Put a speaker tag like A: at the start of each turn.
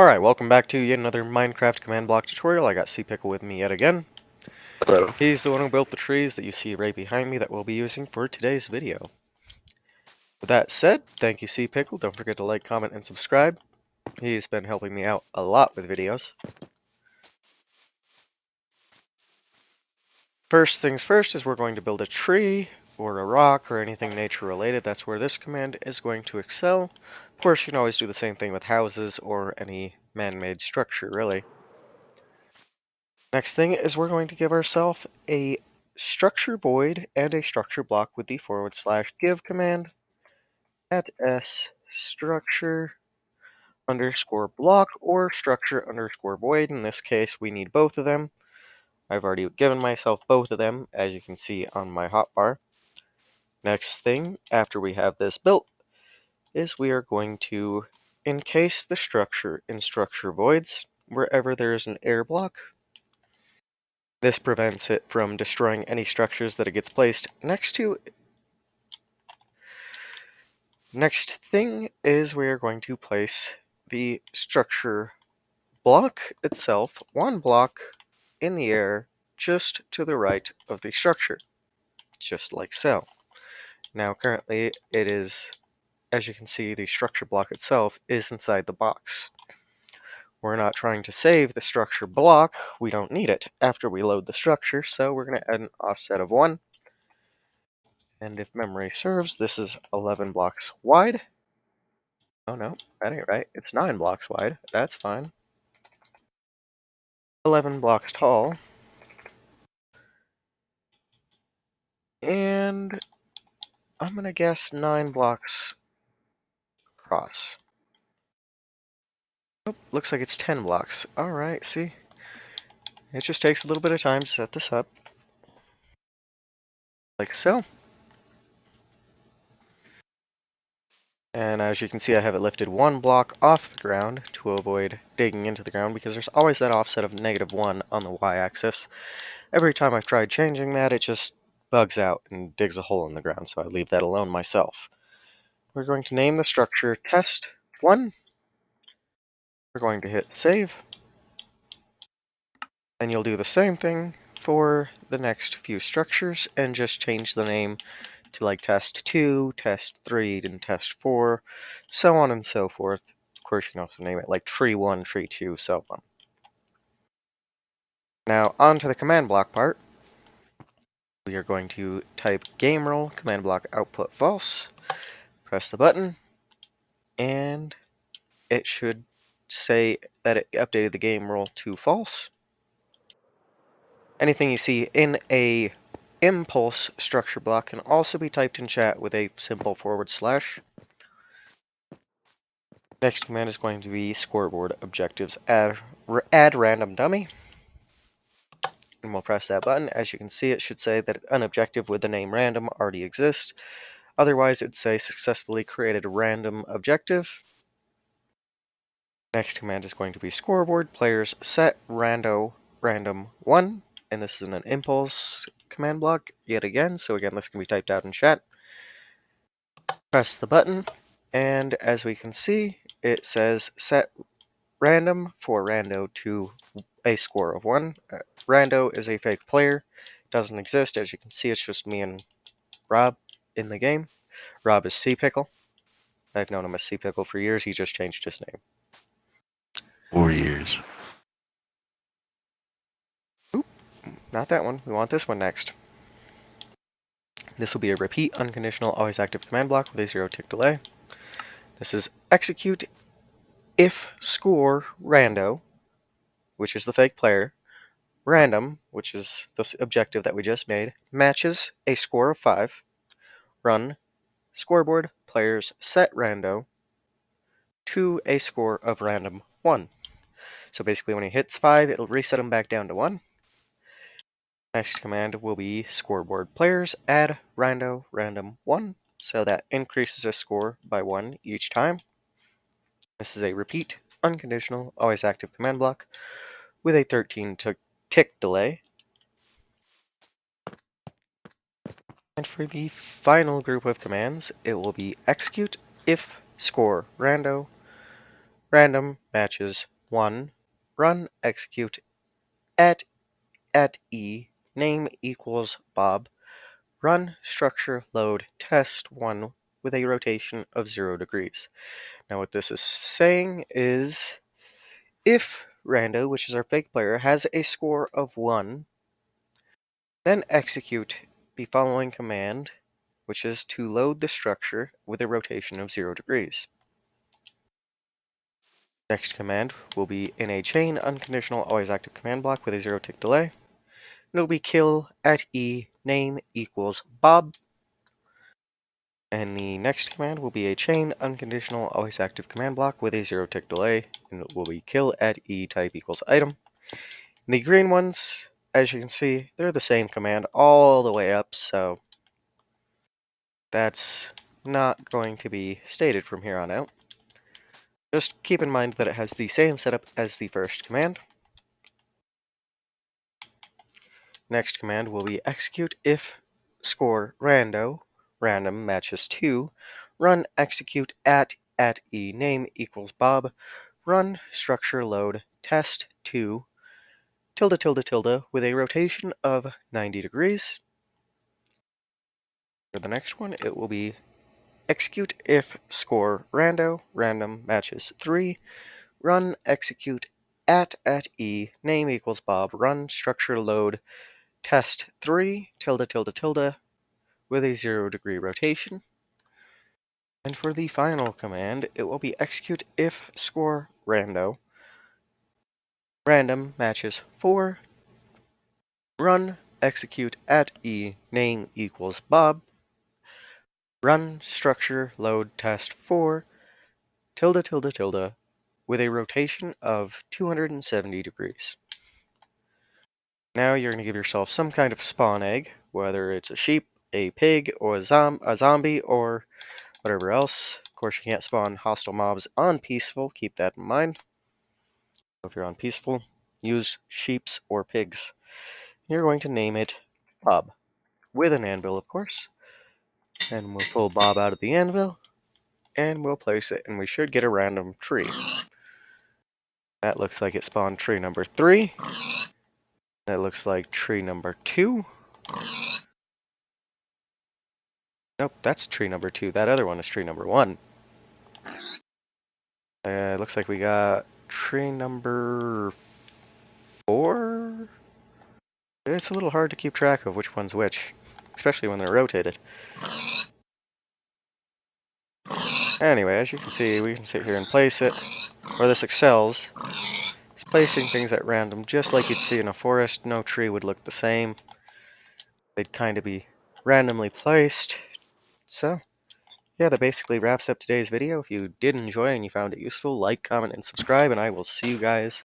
A: Alright, welcome back to yet another Minecraft command block tutorial. I got C-Pickle with me yet again.
B: Hello.
A: He's the one who built the trees that you see right behind me that we'll be using for today's video. With that said, thank you C-Pickle. Don't forget to like, comment, and subscribe. He's been helping me out a lot with videos. First things first is we're going to build a tree or a rock or anything nature related. That's where this command is going to excel. Of course, you can always do the same thing with houses or any man-made structure, really. Next thing is we're going to give ourselves a structure void and a structure block with the /give command at s structure underscore block or structure underscore void. In this case, we need both of them. I've already given myself both of them, as you can see on my hotbar. Next thing, after we have this built, is we are going to encase the structure in structure voids wherever there is an air block. This prevents it from destroying any structures that it gets placed next to. Next thing is we are going to place the structure block itself, one block in the air, just to the right of the structure, just like so. Now currently it is, as you can see, the structure block itself is inside the box. We're not trying to save the structure block, we don't need it after we load the structure, so we're going to add an offset of 1. And if memory serves, this is 11 blocks wide. Oh no, that ain't right. It's 9 blocks wide. That's fine. 11 blocks tall. And I'm gonna guess 9 blocks across. Oh, looks like it's 10 blocks. Alright, see? It just takes a little bit of time to set this up. Like so. And as you can see, I have it lifted 1 block off the ground to avoid digging into the ground because there's always that offset of -1 on the y-axis. Every time I've tried changing that, it just bugs out and digs a hole in the ground, so I leave that alone myself. We're going to name the structure test1. We're going to hit save. And you'll do the same thing for the next few structures and just change the name to like test2, test3, and test4, so on and so forth. Of course, you can also name it like tree1, tree2, so on. Now, on to the command block part. We are going to type gamerule, command block output false, press the button, and it should say that it updated the game rule to false. Anything you see in a impulse structure block can also be typed in chat with a simple /. Next command is going to be scoreboard objectives add random dummy. And we'll press that button. As you can see, it should say that an objective with the name random already exists. Otherwise, it'd say successfully created a random objective. Next command is going to be scoreboard players set rando random 1. And this is an impulse command block yet again. So again, this can be typed out in chat. Press the button, and as we can see, it says set random for rando to a score of 1. Rando is a fake player, doesn't exist. As you can see, it's just me and Rob in the game. Rob is C-Pickle. I've known him as C-Pickle for years. He just changed his name.
B: 4 years.
A: Oop, not that one. We want this one next. This will be a repeat unconditional always active command block with a 0-tick delay. This is execute if score rando, which is the fake player, random, which is the objective that we just made, matches a score of 5, run scoreboard players set rando to a score of random 1. So basically when he hits 5, it'll reset him back down to 1. Next command will be scoreboard players add rando random 1, so that increases his score by 1 each time. This is a repeat unconditional always active command block with a 13-tick delay. And for the final group of commands, it will be execute if score rando random matches 1, run execute at E, name equals Bob, run structure load test 1 with a rotation of 0 degrees. Now what this is saying is if rando, which is our fake player, has a score of 1, then execute the following command, which is to load the structure with a rotation of 0 degrees. Next command will be in a chain unconditional always active command block with a 0 tick delay. It'll be kill at E name equals Bob. And the next command will be a chain unconditional always active command block with a 0 tick delay, and it will be kill at E type equals item. And the green ones, as you can see, they're the same command all the way up, so that's not going to be stated from here on out. Just keep in mind that it has the same setup as the first command. Next command will be execute if score rando, random matches 2, run execute at E name equals Bob, run structure load test 2 tilde tilde tilde with a rotation of 90 degrees. For the next one, it will be execute if score rando, random matches 3, run execute at E name equals Bob, run structure load test 3 tilde tilde tilde with a 0 degree rotation. And for the final command, it will be execute if score rando, random matches 4, run execute at E name equals Bob, run structure load test 4 tilde tilde tilde with a rotation of 270 degrees. Now you're going to give yourself some kind of spawn egg, whether it's a sheep, a pig, or a zombie, or whatever else. Of course, you can't spawn hostile mobs on peaceful, keep that in mind. If you're on peaceful, use sheeps or pigs. You're going to name it Bob, with an anvil, of course. And we'll pull Bob out of the anvil, and we'll place it, and we should get a random tree. That looks like it spawned tree number 3. That looks like tree number 2. Nope, that's tree number 2. That other one is tree number 1. Looks like we got tree number 4? It's a little hard to keep track of which one's which, especially when they're rotated. Anyway, as you can see, we can sit here and place it. Where this excels is placing things at random, just like you'd see in a forest. No tree would look the same. They'd kind of be randomly placed. So, yeah, that basically wraps up today's video. If you did enjoy and you found it useful, like, comment, and subscribe, and I will see you guys